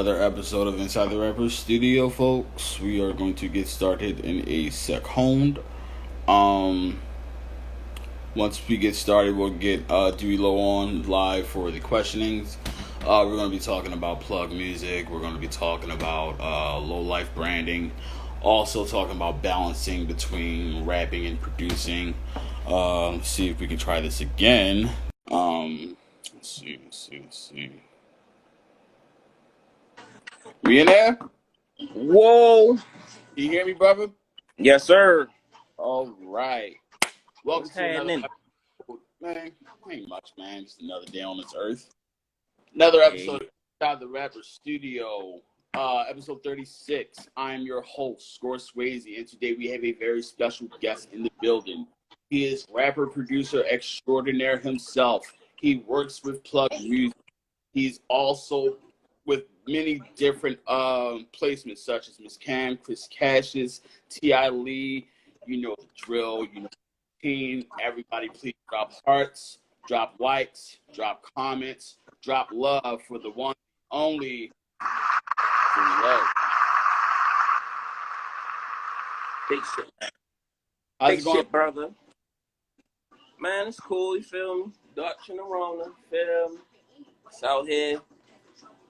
another episode of Inside the Rapper Studio, folks. We are going to get started in a second. Um, Once we get started, we'll get Doowy Lloh on live for the questionings. We're going to be talking about plug music. We're going to be talking about low life branding. Also talking about balancing between rapping and producing. See if we can try this again. Let's see. We in there? Whoa. Can you hear me, brother? Yes, sir. All right. Welcome What's to another happening? episode. Man, ain't much, man. Just another day on this earth. Another Hey. episode of Inside the Rapper Studio. Episode 36. I'm your host, Score Swayze, and today we have a very special guest in the building. He is rapper, producer extraordinaire himself. He works with Plug Music. He's also with many different placements, such as Miss Cam, Chris Cash's, T.I. Lee. You know the drill. You know the team. Everybody, please drop hearts, drop likes, drop comments, drop love for the one and only Lloh. Big shit, man. How's Big it going? shit, brother. Man, it's cool, you feel me? Dutch and the Rona, feel me? It's out here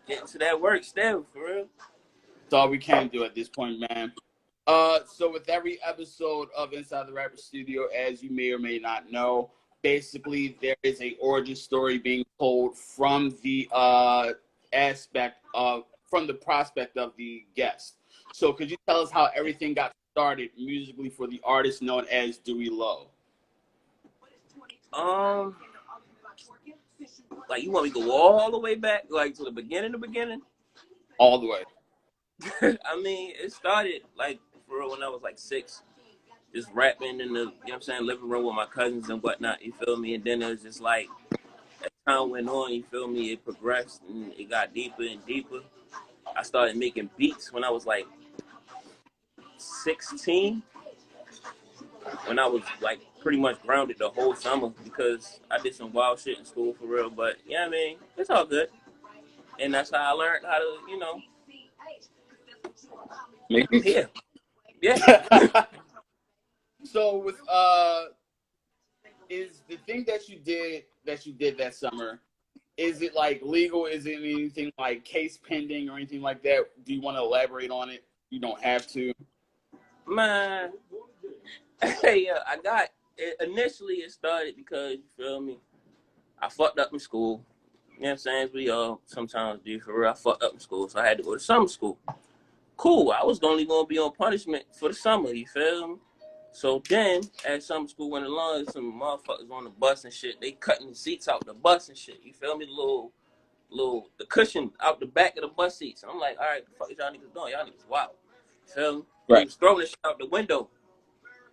getting to that work still, for real. That's all we can do at this point, man. So with every episode of Inside the Rapper Studio, as you may or may not know, basically there is a origin story being told from the from the prospect of the guest. So could you tell us how everything got started musically for the artist known as Doowy Lloh? Like you want me to go all the way back, like to the beginning? All the way. I mean, it started like for real when I was like 6, just rapping in the, you know what I'm saying, living room with my cousins and whatnot, you feel me? And then it was just like, as time went on, you feel me, it progressed and it got deeper and deeper. I started making beats when I was like 16, when I was like pretty much grounded the whole summer because I did some wild shit in school for real. But yeah, I mean, it's all good. And that's how I learned how to, you know, Make it. here. Yeah. So with is the thing that you did that summer, is it like legal? Is it anything like case pending or anything like that? Do you want to elaborate on it? You don't have to. Man, hey, I got it. Initially, it started because, you feel me, I fucked up in school. You know what I'm saying? We all sometimes do for real. I fucked up in school, so I had to go to summer school. Cool. I was only going to be on punishment for the summer, you feel me? So then, as summer school went along, some motherfuckers on the bus and shit, they cutting the seats out the bus and shit, you feel me? The cushion out the back of the bus seats. I'm like, all right, the fuck is y'all niggas doing? Y'all niggas wild. You feel me? Right. They was throwing this shit out the window.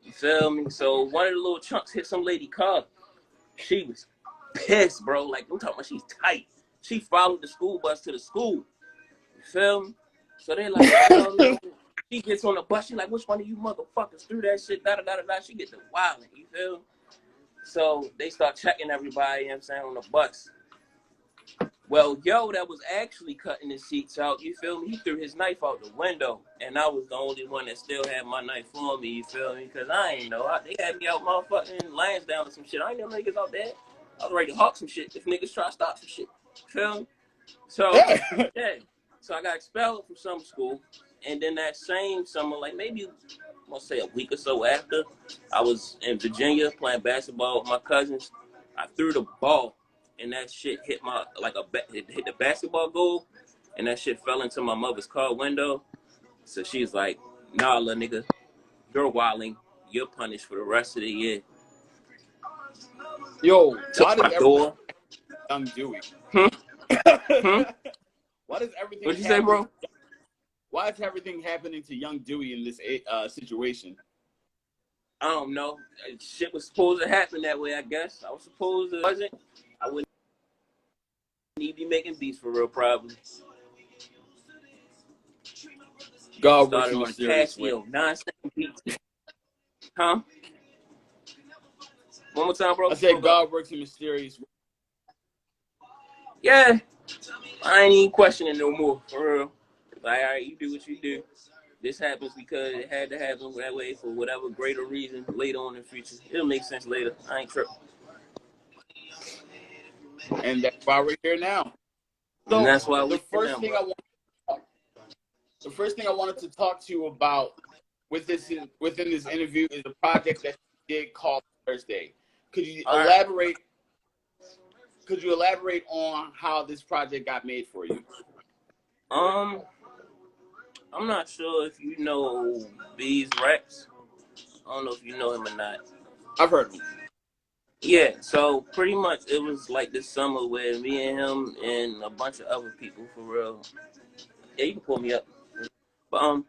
You feel me? So one of the little chunks hit some lady car. She was pissed, bro. Like, I'm talking about she's tight. She followed the school bus to the school. You feel me? So they like, oh, no. She gets on the bus. She like, which one of you motherfuckers threw that shit? Da-da-da-da-da. She gets the wilding. You feel me? So they start checking everybody, you know what I'm saying, on the bus. Well, yo, that was actually cutting the seats out, you feel me? He threw his knife out the window, and I was the only one that still had my knife on me, you feel me? Because I ain't know. They had me out motherfucking Lansdowne or some shit. I ain't know niggas out there. I was ready to hawk some shit if niggas try to stop some shit. You feel me? So, yeah. So I got expelled from summer school, and then that same summer, like maybe, I'm going to say a week or so after, I was in Virginia playing basketball with my cousins. I threw the ball, and that shit hit it hit the basketball goal, and that shit fell into my mother's car window. So she's like, nah, little nigga, you're wilding. You're punished for the rest of the year. Yo, why Took does my door. Young Doowy? Hmm? Why does everything What'd you say, bro? Why is everything happening to Young Doowy in this situation? I don't know. Shit was supposed to happen that way, I guess. I was supposed to. Wasn't. I wouldn't need to be making beats for real, probably. God works Started in on mysterious ways. Casio, 9-second beats. Huh? One more time, bro. I said God works in mysterious ways. Yeah. I ain't even questioning no more, for real. Like, all right, you do what you do. This happens because it had to happen that way for whatever greater reason later on in the future. It'll make sense later. I ain't tripping. And that's why we're here now. And So that's why the we here first now, thing bro. I wanted to talk to you about within this interview is a project that you did called Thursday. Could you All right. elaborate? Could you elaborate on how this project got made for you? Um, I'm not sure if you know B's Rex. I don't know if you know him or not. I've heard of him. Yeah, so pretty much it was like this summer where me and him and a bunch of other people, for real. Yeah, you can pull me up. But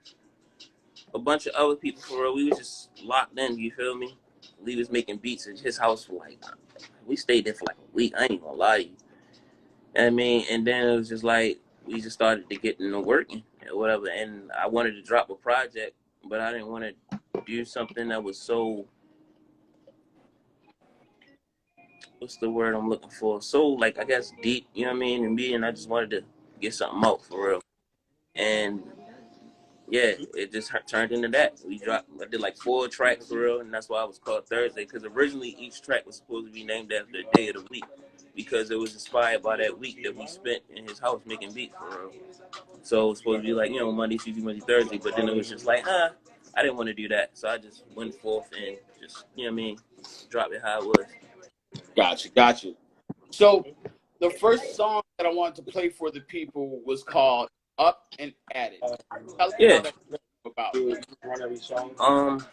a bunch of other people, for real, we was just locked in, you feel me? We was making beats at his house for like, we stayed there for like a week, I ain't gonna lie to you. I mean, and then it was just like, we just started to get into working or whatever, and I wanted to drop a project, but I didn't want to do something that was so, what's the word I'm looking for? So, like, I guess deep, you know what I mean? And I just wanted to get something out for real. And yeah, it just turned into that. I did like 4 tracks for real, and that's why it was called Thursday. Because originally each track was supposed to be named after the day of the week, because it was inspired by that week that we spent in his house making beats for real. So it was supposed to be like, Monday, Tuesday, Wednesday, Thursday, but then it was just like, I didn't want to do that, so I just went forth and just, drop it how it was. Gotcha. So the first song that I wanted to play for the people was called "Up and At It." Tell us Yeah. how that came about. Um,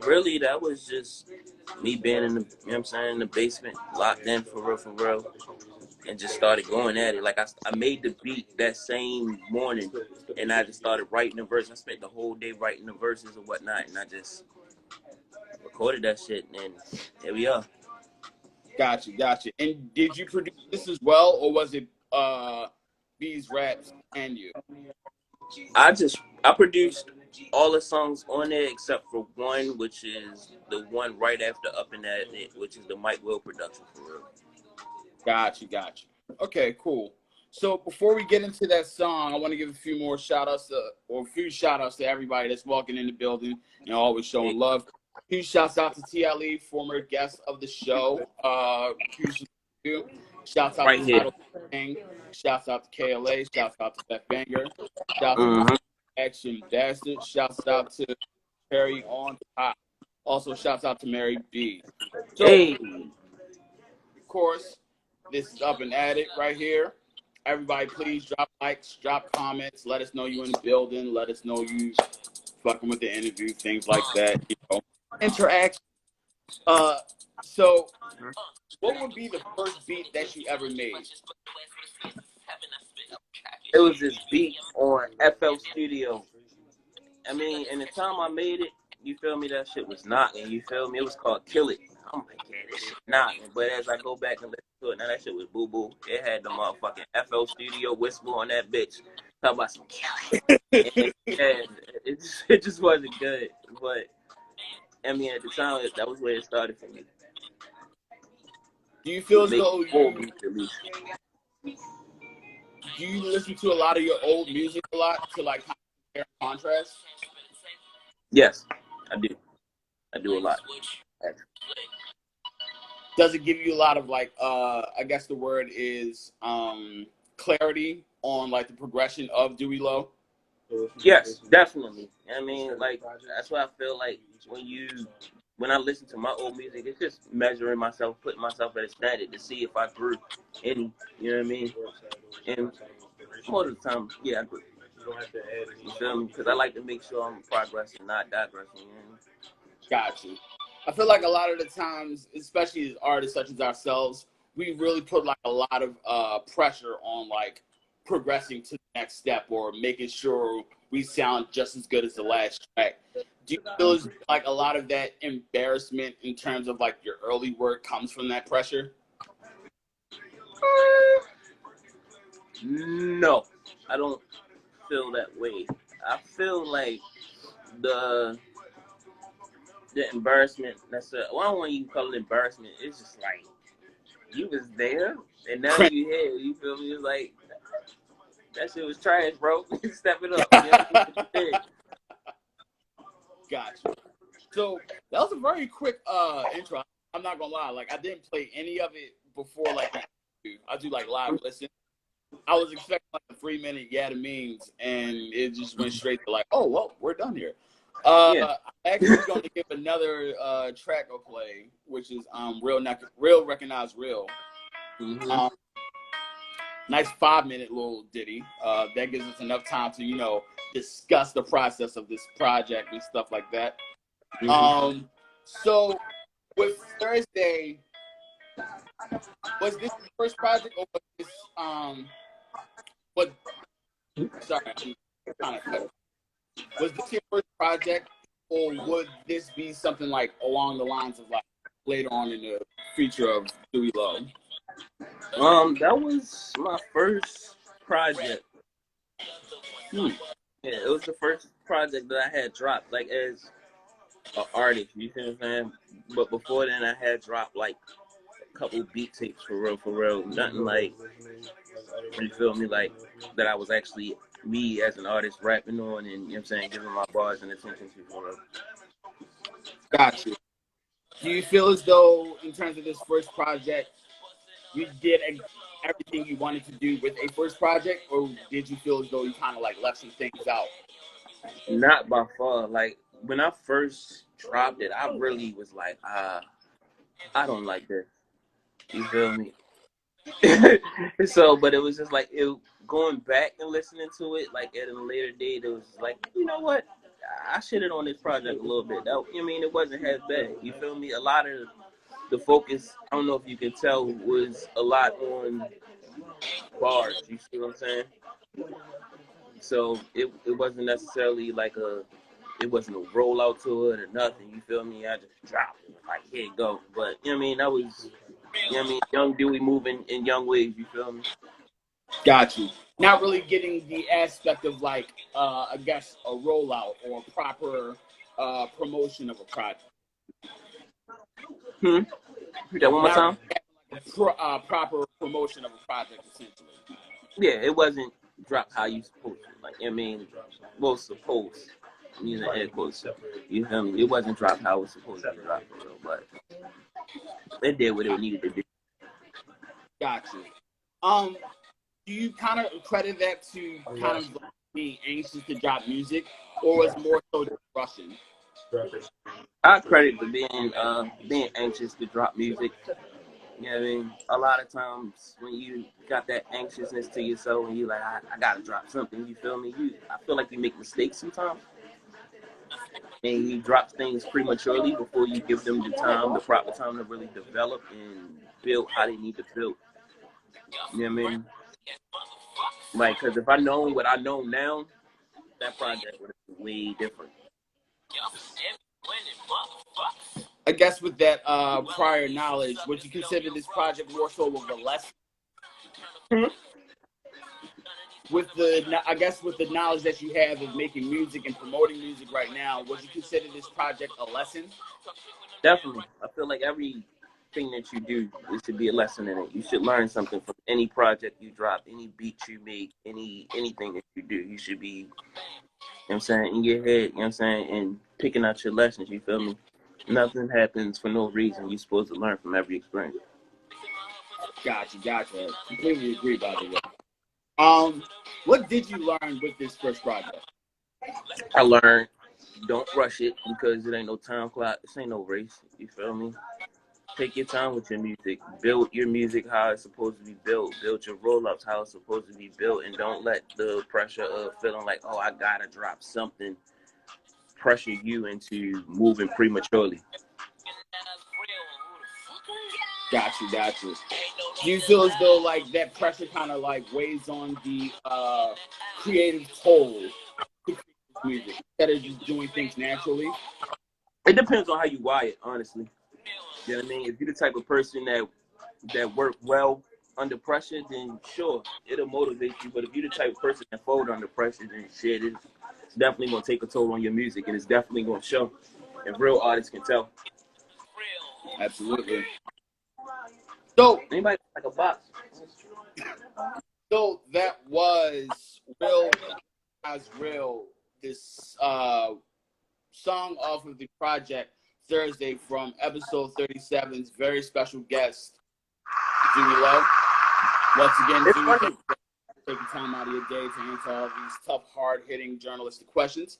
really, that was just me being in the, you know what I'm saying, in the basement, locked in for real, and just started going at it. Like I made the beat that same morning, and I just started writing the verse. I spent the whole day writing the verses and whatnot, and I just recorded that shit, and here we are. Gotcha. And did you produce this as well, or was it B's Raps and you? I produced all the songs on there except for one, which is the one right after Up and At It, which is the Mike Will production for real. Gotcha. Okay, cool. So before we get into that song, I want to give a few more shout outs to everybody that's walking in the building and always Hey, showing love. Huge shouts out to TLE, former guest of the show. Huge to you. Shouts out right to here. Title King. Shouts out to KLA. Shouts out to Beth Banger. Shouts out Mm-hmm. to Action Bastard. Shouts out to Perry on top. Also, shouts out to Mary B. So, Hey, of course, this is Up and At It right here. Everybody, please drop likes, drop comments. Let us know you in the building. Let us know you fucking with the interview, things like that. Interaction. Uh, so what would be the first beat that you ever made? it was this beat on FL Studio. I mean, in the time I made it, you feel me, that shit was knocking, you feel me? It was called Kill It. I'm like, yeah, this shit knocking. But as I go back and listen to it, now that shit was boo boo. It had the motherfucking FL Studio whistle on that bitch. Talk about some Kill It. And, yeah, it just wasn't good. But, I mean, at the time, that was where it started for me. Do you feel as Make though full beats at least. do you listen to a lot of your old music a lot to like compare and contrast? Yes, I do. I do a lot. Does it give you a lot of like I guess the word is clarity on like the progression of Doowy Loh? Yes, definitely. I mean, like, that's why I feel like when I listen to my old music, it's just measuring myself, putting myself at a standard to see if I grew any. You know what I mean? And most of the time, yeah, I grew. You feel me? Because I like to make sure I'm progressing, not digressing. You know? Got you. I feel like a lot of the times, especially as artists such as ourselves, we really put like a lot of pressure on like progressing to the next step or making sure we sound just as good as the last track. Do you feel as like a lot of that embarrassment in terms of like your early work comes from that pressure? No, I don't feel that way. I feel like the the embarrassment. Well, I don't want you to call it embarrassment. It's just like you was there, and now you here. You feel me? It's like that shit was trash, bro. Step it up. You know? Gotcha. So that was a very quick intro. I'm not gonna lie, like I didn't play any of it before like the interview. I do like live listen. I was expecting like a 3-minute yeah the memes, and it just went straight to like, oh well, we're done here. Yeah. I'm actually going to give another track a play, which is real recognize real. Mm-hmm. Nice 5-minute little ditty. That gives us enough time to discuss the process of this project and stuff like that. Mm-hmm. So with Thursday, was this the first project or was this what sorry, I'm kind of cut. Was this your first project or would this be something like along the lines of like later on in the future of Doowy Lloh? That was my first project. Yeah, it was the first project that I had dropped like as an artist, you see what I'm saying? But before then I had dropped like a couple beat tapes for real. Nothing like, you feel me, like that I was actually me as an artist rapping on and, you know what I'm saying, giving my bars and attention to for real. Gotcha. Do you feel as though in terms of this first project you did everything you wanted to do with a first project, or did you feel as though you kind of like left some things out? Not by far. Like when I first dropped it, I really was like, I don't like this. You feel me? So, but it was just like going back and listening to it, like at a later date, it was like, you know what? I shitted on this project a little bit. It wasn't half bad. You feel me? A lot of the focus, I don't know if you can tell, was a lot on bars. You see what I'm saying? So it wasn't necessarily like it wasn't a rollout to it or nothing. You feel me? I just dropped it. Like, here you go. But, that was, young Dewey moving in young ways. You feel me? Got you. Not really getting the aspect of like, I guess, a rollout or proper promotion of a project. That one more time? Proper promotion of a project, essentially. Yeah, it wasn't dropped how you supposed to. Like, well, supposed. Using air quotes. You feel me? It wasn't dropped how it was supposed to be dropped, for real, but it did what it needed to do. Got you. Do you kind of credit that to kind of being anxious to drop music, or was more so just rushing? I credit to being anxious to drop music. You know what I mean? A lot of times when you got that anxiousness to yourself and you like, I gotta drop something, you feel me? I feel like you make mistakes sometimes. And you drop things prematurely before you give them the proper time to really develop and build how they need to build. You know what I mean? Like, because if I know what I know now, that project would have been way different. I guess with that prior knowledge, would you consider this project more so of a lesson? With the knowledge that you have of making music and promoting music right now, would you consider this project a lesson? Definitely. I feel like everything that you do, there should be a lesson in it. You should learn something from any project you drop, any beat you make, anything that you do. You should be, you know what I'm saying, in your head, you know what I'm saying, and picking out your lessons, you feel me? Nothing happens for no reason. You're supposed to learn from every experience. Gotcha. Completely agree, by the way. What did you learn with this first project? I learned, don't rush it because it ain't no time clock. This ain't no race. You feel me? Take your time with your music. Build your music how it's supposed to be built. Build your roll-ups how it's supposed to be built. And don't let the pressure of feeling like, oh, I gotta drop something pressure you into moving prematurely. Got you. Do you feel as though like that pressure kind of like weighs on the creative toll to music instead of just doing things naturally? It depends on how you wire it, honestly. You know what I mean? If you're the type of person that work well under pressure, then sure, it'll motivate you. But if you're the type of person that fold under pressure, then shit, it's definitely gonna take a toll on your music, and it's definitely gonna show. And real artists can tell. Absolutely. So, Anybody like a box? so that was Real as Real. This song off of the project Thursday from episode 37's very special guest, Doowy Lloh. Once again, Doowy, thank you for taking time out of your day to answer all these tough, hard-hitting journalistic questions.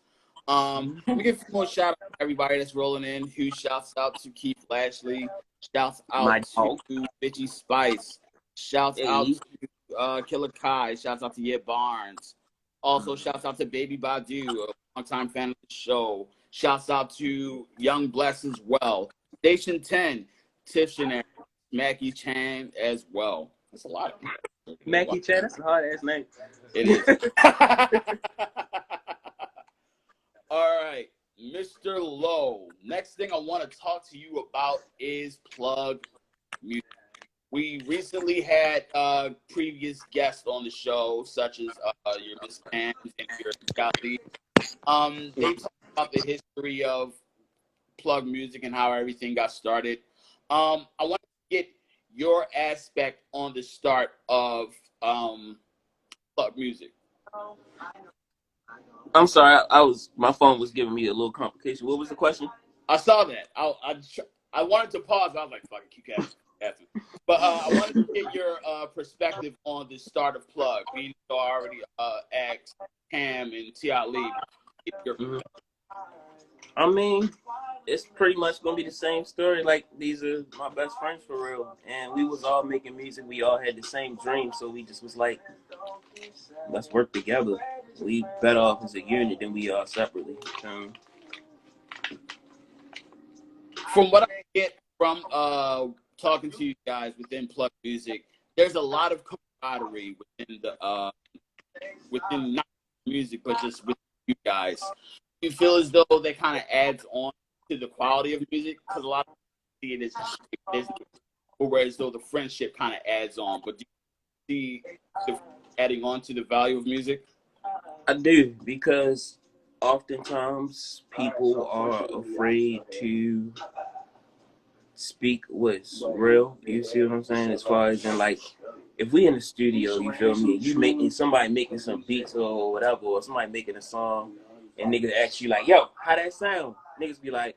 We give a few more shout out to everybody that's rolling in. Huge shouts out to Keith Lashley. Shouts My out dog. to Bitchy Spice. Shouts out to Killer Kai. Shouts out to Yet Barnes. Also, shouts out to Baby Badu, a longtime fan of the show. Shouts out to Young Bless as well. Station 10, Tiff Chanel, Mackie Chan as well. That's a lot of people. Mackie Chan, that's a hard ass name. It is. All right, Mr. Lloh. Next thing I want to talk to you about is plug music. We recently had previous guests on the show, such as your Miss Pam and your Scott Lee. They talked about the history of plug music and how everything got started. I want to get your aspect on the start of plug music. I'm sorry, my phone was giving me a little complication. What was the question? I saw that. I wanted to pause. But I was like, "Fuck it, keep asking." But I wanted to get your perspective on the start of plug. Being so I already asked Cam and T.I. Lee. I mean, it's pretty much gonna be the same story. Like, these are my best friends for real, and we was all making music. We all had the same dream, so we just was like, let's work together. We better off as a unit than we are separately. From what I get from talking to you guys within plug music, there's a lot of camaraderie within the within not music, but just with you guys. You feel as though that kind of adds on to the quality of music, because a lot of people see it as business, whereas though the friendship kind of adds on. But do you see the adding on to the value of music? I do, because oftentimes people are afraid to speak what's real. You see what I'm saying? As far as in, like, if we in the studio, you feel me? You making somebody making some beats or whatever, or somebody making a song, and niggas ask you like, "Yo, how that sound?" Niggas be like,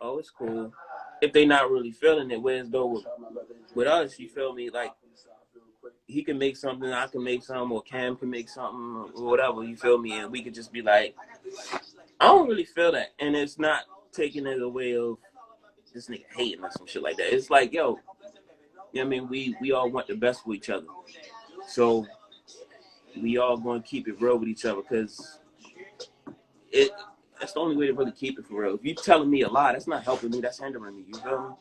"Oh, it's cool." If they not really feeling it, whereas though with us, you feel me? Like, he can make something, I can make something, or Cam can make something, or whatever. You feel me? And we could just be like, I don't really feel that, and it's not taking it away of this nigga hating or some shit like that. It's like, yo, you know what I mean? We all want the best for each other. So we all going to keep it real with each other, because that's the only way to really keep it for real. If you telling me a lie, that's not helping me, that's hindering me. You feel me?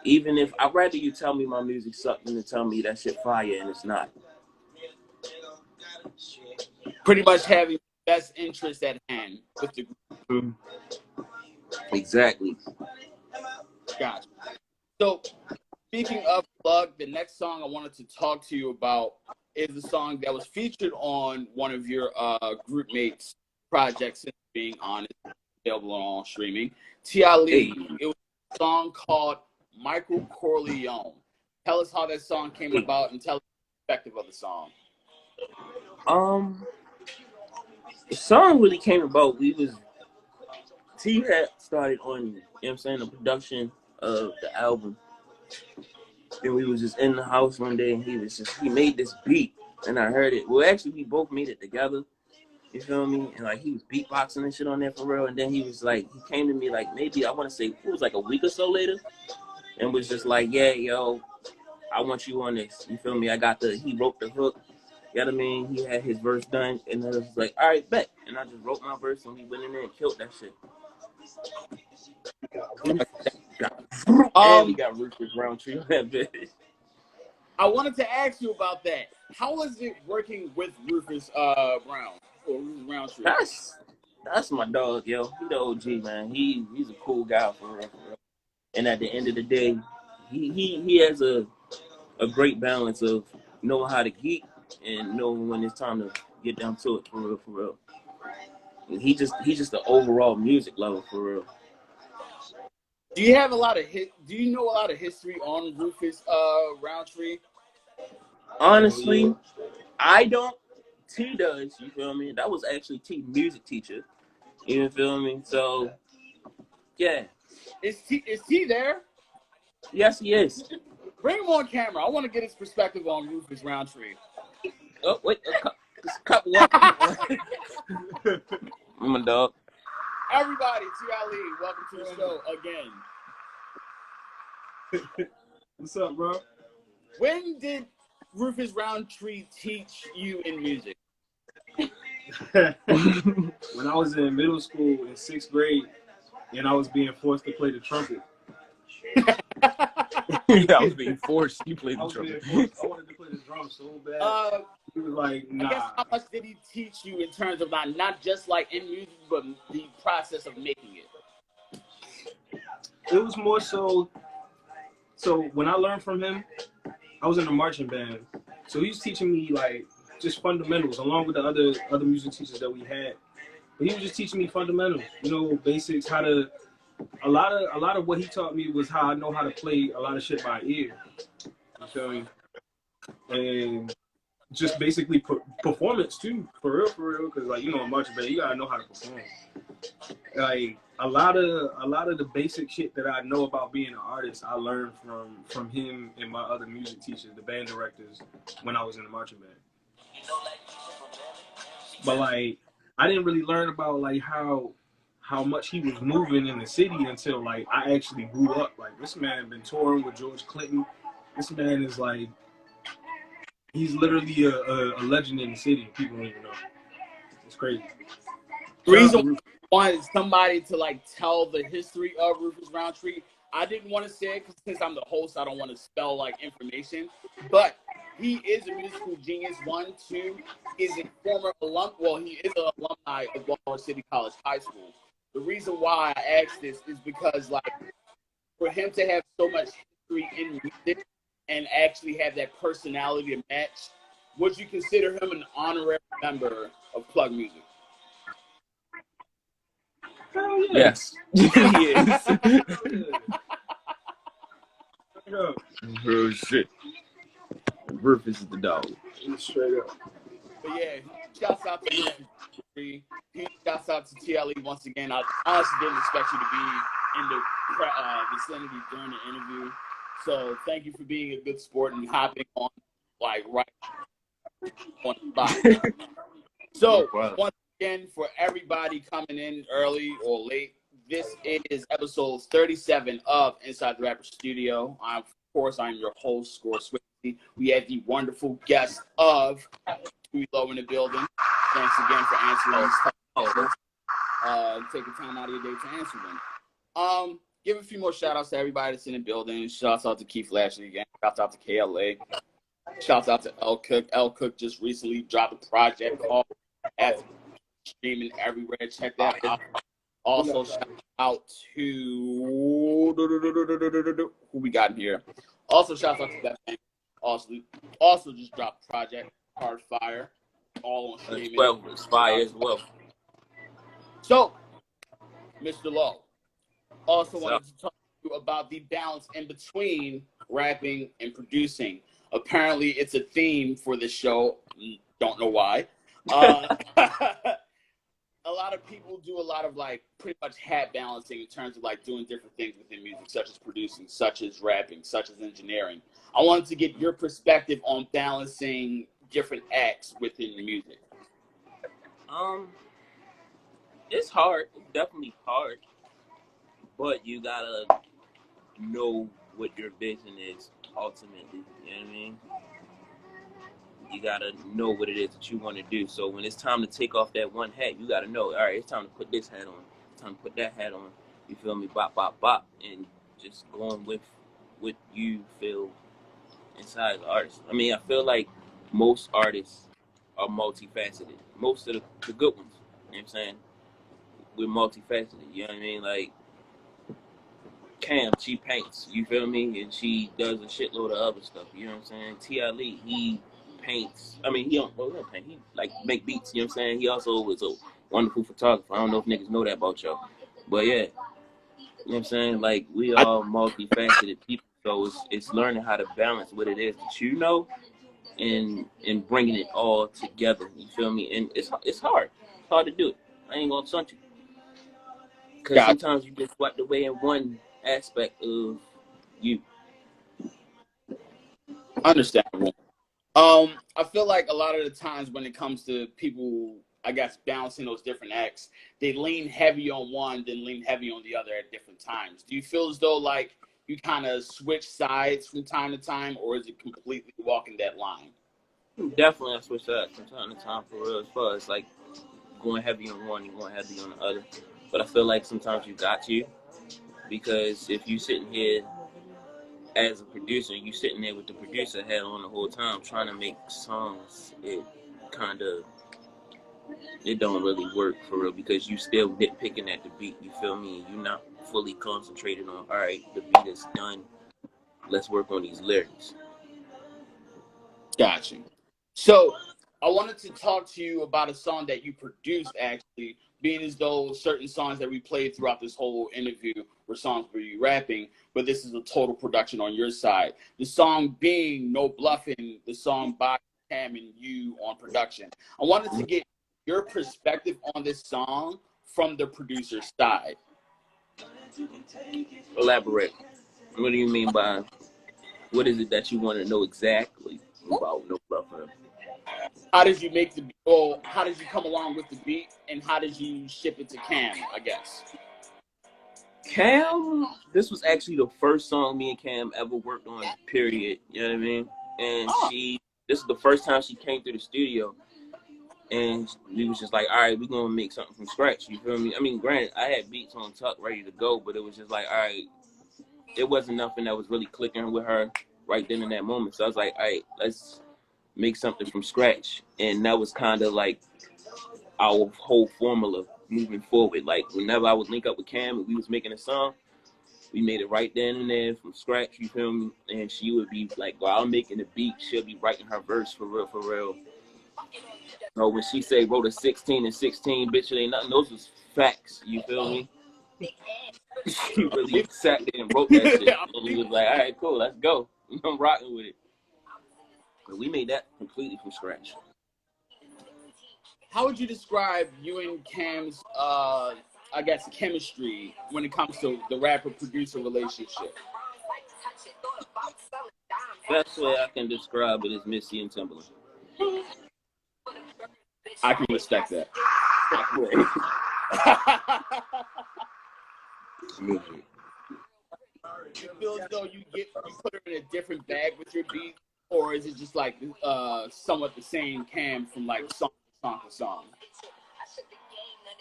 Even if I'd rather you tell me my music sucked than to tell me that shit fire and it's not. Pretty much having best interest at hand with the group. Exactly. Gotcha. So, speaking of plug, the next song I wanted to talk to you about is the song that was featured on one of your group mates' projects, Since Being Honest, available on streaming. T.I. Lee, it was a song called Michael Corleone. Tell us how that song came about and tell us the perspective of the song. The song really came about, T had started on, you know what I'm saying, the production of the album. And we was just in the house one day, and he made this beat, and I heard it. Well, actually, we both made it together. You feel me? And like, he was beatboxing and shit on there for real. And then he came to me like, maybe I want to say it was like a week or so later, and was just like, yeah, yo, I want you on this. You feel me? He wrote the hook. You know what I mean? He had his verse done, and then it was like, all right, bet. And I just wrote my verse, and we went in there and killed that shit. And we got Rufus Roundtree on that bitch. I wanted to ask you about that. How was it working with Rufus Brown or Rufus Roundtree? That's my dog, yo. He the OG, man. He's a cool guy for real. And at the end of the day, he has a great balance of knowing how to geek and knowing when it's time to get down to it for real. And he's just the overall music lover for real. Do you have a lot of Do you know a lot of history on Rufus Roundtree? Honestly, I don't. T does. You feel me? That was actually T music teacher. You feel me? So yeah. Is T there? Yes, he is. Bring him on camera. I want to get his perspective on Rufus Roundtree. Oh wait, a couple one. I'm a dog. Everybody, T.I.L.E., welcome to the show again. What's up, bro? When did Rufus Roundtree teach you in music? When I was in middle school in 6th grade, and I was being forced to play the trumpet. I was being forced. You played the trumpet. I wanted to play the drums so bad. He was like, nah. I guess how much did he teach you in terms of not just like in music, but the process of making it? It was more so. So when I learned from him, I was in a marching band. So he was teaching me like just fundamentals, along with the other music teachers that we had. But he was just teaching me fundamentals, you know, basics, how to. A lot of what he taught me was how I know how to play a lot of shit by ear. You feel me? And just basically performance too, for real. Because like, you know, in marching band, you gotta know how to perform. Like a lot of the basic shit that I know about being an artist, I learned from him and my other music teachers, the band directors, when I was in the marching band. But like, I didn't really learn about like how much he was moving in the city until like I actually grew up. Like this man been touring with George Clinton. This man is like, he's literally a legend in the city. People don't even know. It's crazy. The reason I wanted somebody to like tell the history of Rufus Roundtree, I didn't want to say it because since I'm the host, I don't want to spell like information. But he is a musical genius. 1, 2, is a former alum. Well, he is an alumni of Baltimore City College High School. The reason why I asked this is because, like, for him to have so much history in music and actually have that personality to match, would you consider him an honorary member of Plug Music? Hell yeah. Yes, he is. Oh shit. Rufus is the dog. Straight up. But yeah, shouts out to Rufus. Shouts out to TLE once again. I honestly didn't expect you to be in the vicinity during the interview. So thank you for being a good sport and hopping on like right on the spot. So once again, for everybody coming in early or late, this is episode 37 of Inside the Rapper Studio. Of course, I'm your host, Score Swayze. We have the wonderful guest of Doowy Lloh in the building. Thanks again for answering these questions. Taking time out of your day to answer them. Give a few more shout outs to everybody that's in the building. Shouts out to Keith Lashley again. Shouts out to KLA. Shouts out to L Cook. L Cook just recently dropped a project called After, streaming everywhere. Check that out. Also, shout out to who we got here. Also, shout out to that thing. Also just dropped a project, Hard Fire, all on streaming. Well, it's fire as well. So, Mr. Lloh, also wanted to talk to you about the balance in between rapping and producing. Apparently, it's a theme for the show. Don't know why. A lot of people do a lot of like pretty much hat balancing in terms of like doing different things within music, such as producing, such as rapping, such as engineering. I wanted to get your perspective on balancing different acts within the music. It's hard. It's definitely hard. But you gotta know what your vision is ultimately. You know what I mean? You gotta know what it is that you want to do. So when it's time to take off that one hat, you gotta know, all right, it's time to put this hat on. It's time to put that hat on. You feel me? Bop, bop, bop. And just going with what you feel inside the artist. I mean, I feel like most artists are multifaceted. Most of the good ones, you know what I'm saying? We're multifaceted, you know what I mean? Like, Cam, she paints, you feel me? And she does a shitload of other stuff, you know what I'm saying? T.I.L.E., he paints. I mean, he don't paint. He like make beats. You know what I'm saying? He also was a wonderful photographer. I don't know if niggas know that about y'all, but yeah, know what I'm saying? Like, we I all multifaceted people, so it's learning how to balance what it is that you know and bringing it all together. You feel me? And it's hard. It's hard to do it. I ain't gonna stunt you, because got sometimes you get swept away in one aspect of you. understandable. I feel like a lot of the times when it comes to people, I guess, balancing those different acts, they lean heavy on one, then lean heavy on the other at different times. Do you feel as though like you kind of switch sides from time to time, or is it completely walking that line? Definitely, I switch that from time to time for real. As far as like going heavy on one and going heavy on the other, but I feel like sometimes you got to, because if you sitting here as a producer, you sitting there with the producer hat on the whole time trying to make songs, it kind of it don't really work for real, because you still nitpicking at the beat. You feel me? You're not fully concentrated on, all right, the beat is done. Let's work on these lyrics. Got you. So I wanted to talk to you about a song that you produced, actually, being as though certain songs that we played throughout this whole interview were songs where you rapping, but this is a total production on your side. The song being No Bluffing, the song by Cam and you on production. I wanted to get your perspective on this song from the producer's side. Elaborate. What do you mean by, what is it that you want to know exactly about No Bluffing? How did you make the, or how did you come along with the beat, and how did you ship it to Cam, I guess? Cam, this was actually the first song me and Cam ever worked on, period. You know what I mean? And Oh, this is the first time she came through the studio, and we was just like, all right, we're gonna make something from scratch. You feel me? I mean, granted, I had beats on tuck ready to go, but it was just like, all right, it wasn't nothing that was really clicking with her right then in that moment. So I was like, all right, let's make something from scratch. And that was kind of like our whole formula moving forward. Like, whenever I would link up with Cam and we was making a song, we made it right then and there from scratch, you feel me? And she would be like, while I'm making the beat, she'll be writing her verse for real, for real. So when she say wrote a 16 and 16, bitch, it ain't nothing. Those was facts, you feel me? She really sat there and wrote that shit. And he was like, all right, cool, let's go. I'm rocking with it. But we made that completely from scratch. how would you describe you and Cam's, I guess, chemistry when it comes to the rapper-producer relationship? Best way I can describe it is Missy and Timberland. I can respect that. Smooth. You feel as though you put her in a different bag with your beat, or is it just like somewhat the same Cam from like song to song to song?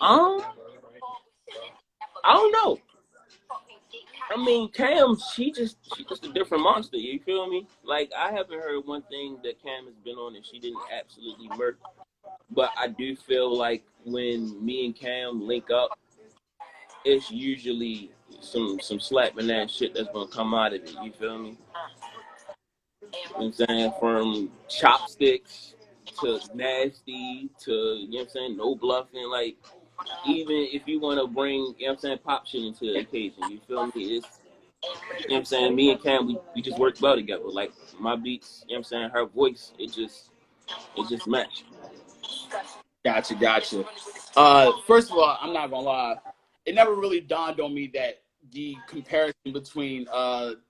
Um, I don't know. I mean, Cam, she just a different monster. You feel me? Like, I haven't heard one thing that Cam has been on that she didn't absolutely murder. But I do feel like when me and Cam link up, it's usually some slapping that shit that's gonna come out of it. You feel me? You know what I'm saying? From chopsticks to nasty to, you know what I'm saying, no bluffing. Like, even if you want to bring, you know what I'm saying, pop shit into the occasion, you feel me? It's, you know what I'm saying, me and Cam, we just work well together. Like, my beats, you know what I'm saying, her voice, it just matched. Gotcha. First of all, I'm not gonna lie, it never really dawned on me that the comparison between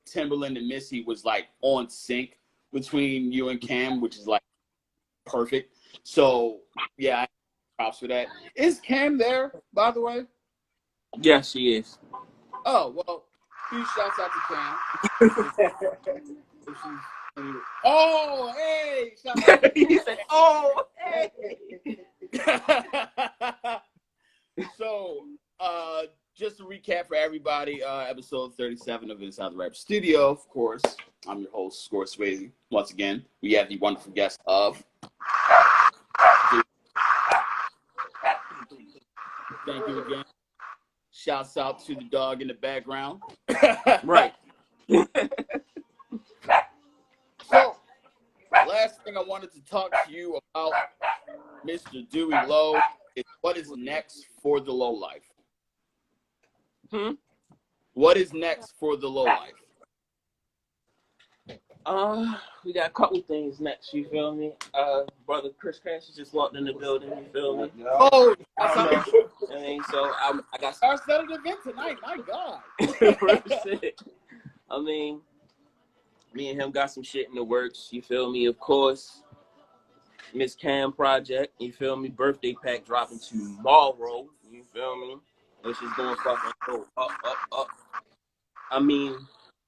Timberland and Missy was like on sync between you and Cam, which is like perfect. So yeah, props for that. Is Cam there, by the way? Yeah, she is. Oh well, huge shouts out to Cam. Oh hey, shout out to He said, oh, hey. So, just to recap for everybody, episode 37 of Inside the Rap Studio, of course. I'm your host, Score Swayze. Once again, we have the wonderful guest of. Thank you again. Shouts out to the dog in the background. Right. So, last thing I wanted to talk to you about, Mr. Doowy Lloh, is what is next for the Low Life. What is next for the Low Life? We got a couple things next, you feel me? Brother Chris Cash just walked in the building, you feel me? Oh, I don't know. I mean, so I got our Saturday event tonight. My God. shit. I mean, me and him got some shit in the works, you feel me? Of course, Miss Cam project, you feel me? Birthday pack dropping tomorrow, you feel me? Which is going fucking go up. I mean,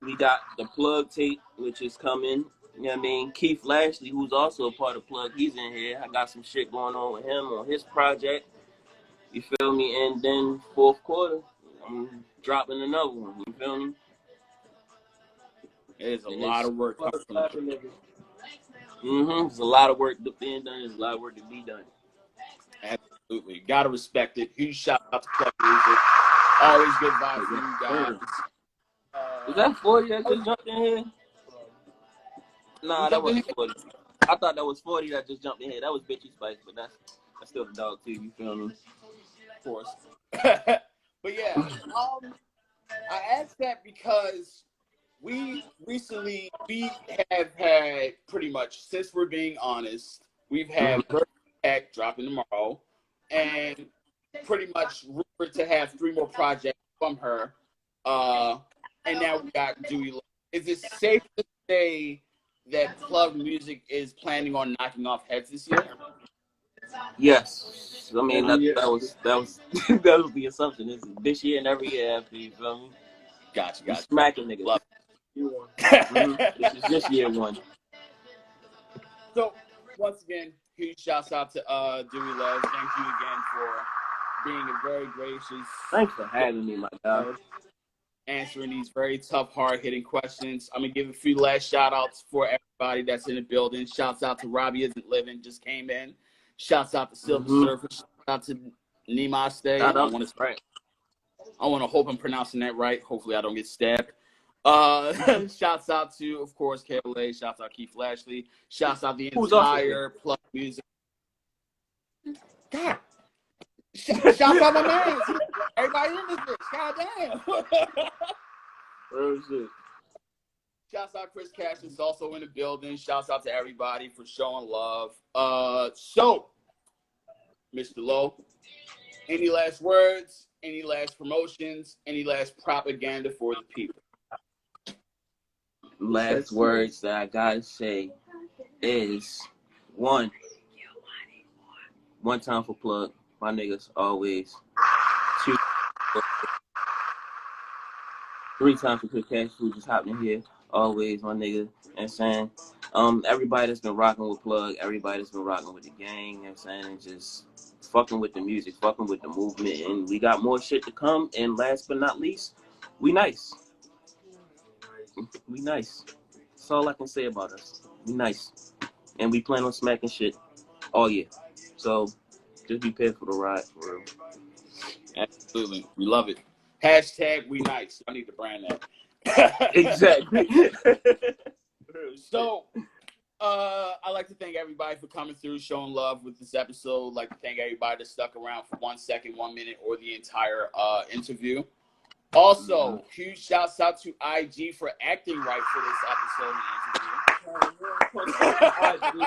we got the Plug tape, which is coming. You know what I mean? Keith Lashley, who's also a part of Plug, he's in here. I got some shit going on with him on his project. You feel me? And then fourth quarter, I'm dropping another one. You feel me? There's a lot of work coming from There's a lot of work being done. There's a lot of work to be done. Absolutely. Gotta respect it. Huge shout out to Plug Music. Always good vibes from you guys. Is that 40 that just jumped in here? Nah, that wasn't 40. I thought that was 40 that just jumped in here. That was Bitchy Spice, but that's still the dog too, you feel me? Of course. But yeah, I asked that because we have had pretty much, since we're being honest, we've had Birthday Pack dropping tomorrow, and pretty much rumored to have 3 more projects from her. And now we got Doowy. Is it safe to say that Plug Music is planning on knocking off heads this year? Yes. I mean that was that was the assumption. This year and every year after, you feel me? Gotcha. Smacking niggas. Love This is just year 1. So once again, huge shouts out to Doowy Love. Thank you again for being a very gracious. Thanks for having me, my guy. Answering these very tough, hard-hitting questions. I'm going to give a few last shout-outs for everybody that's in the building. Shouts out to Robbie Isn't Living, just came in. Shouts out to Silver Surfer. Shouts out to Nemaste. I want to hope I'm pronouncing that right. Hopefully I don't get stabbed. Shouts out to, of course, KLA. Shouts out Keith Lashley. Shouts out the entire Plug Music. God. Shouts out my man. Everybody in this bitch. God damn. Shouts out Chris Cash is also in the building. Shouts out to everybody for showing love. So, Mr. Loh, any last words? Any last promotions? Any last propaganda for the people? Last words that I gotta say is one time for Plug, my niggas always. 2, 3 times for Chris Cash, who just hopped in here, always my nigga. You know what I'm saying? Everybody that's been rocking with Plug, everybody that's been rocking with the gang, you know what I'm saying, and just fucking with the music, fucking with the movement, and we got more shit to come. And last but not least, we nice. We nice. That's all I can say about us. We nice. And we plan on smacking shit all year. So just be prepared for the ride, for real. Absolutely. We love it. Hashtag we nice. I need to brand that. Exactly. So, I'd like to thank everybody for coming through, showing love with this episode. I'd like to thank everybody that stuck around for 1 second, 1 minute, or the entire interview. Also, huge shouts out to IG for acting right for this episode and interview.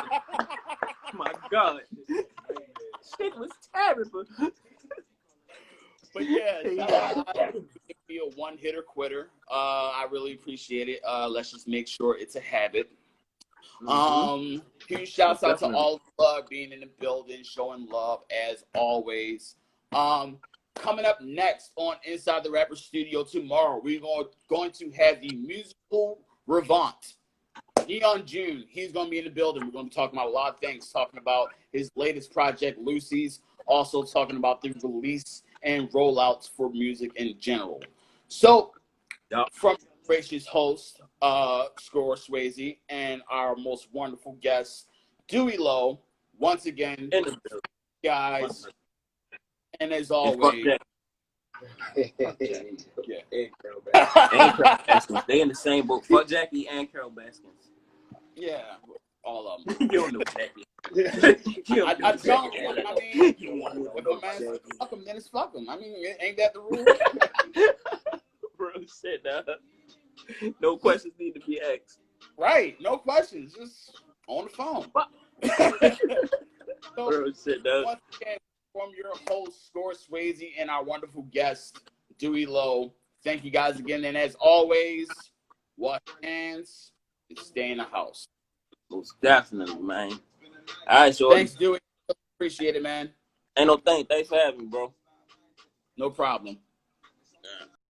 My God. Shit was terrible. But yeah, shout out to be a one-hitter quitter. I really appreciate it. Let's just make sure it's a habit. Huge shouts out to all of Plug being in the building, showing love as always. Coming up next on Inside the Rapper Studio tomorrow, we're going to have the musical Revant. Neon June, he's going to be in the building. We're going to be talking about a lot of things, talking about his latest project, Lucy's, also talking about the release and rollouts for music in general. So, from gracious host, Score Swayze, and our most wonderful guest, Doowy Loh, once again, guys, and as always, they in the same boat. Fuck Jackie and Carol Baskins. Yeah, all of them. You don't know Jackie. I don't. I mean, if a man fuck him, then it's fuck him. I mean, ain't that the rule? Real shit, dog. No questions need to be asked. Right. No questions. Just on the phone. So, Real shit, dog. once again, from your host, Score Swayze, and our wonderful guest, Doowy Lloh. Thank you guys again. And as always, wash your hands and stay in the house. Most definitely, man. All right, shorty. Thanks, Doowy. Appreciate it, man. Ain't no thing. Thanks for having me, bro. No problem. Yeah.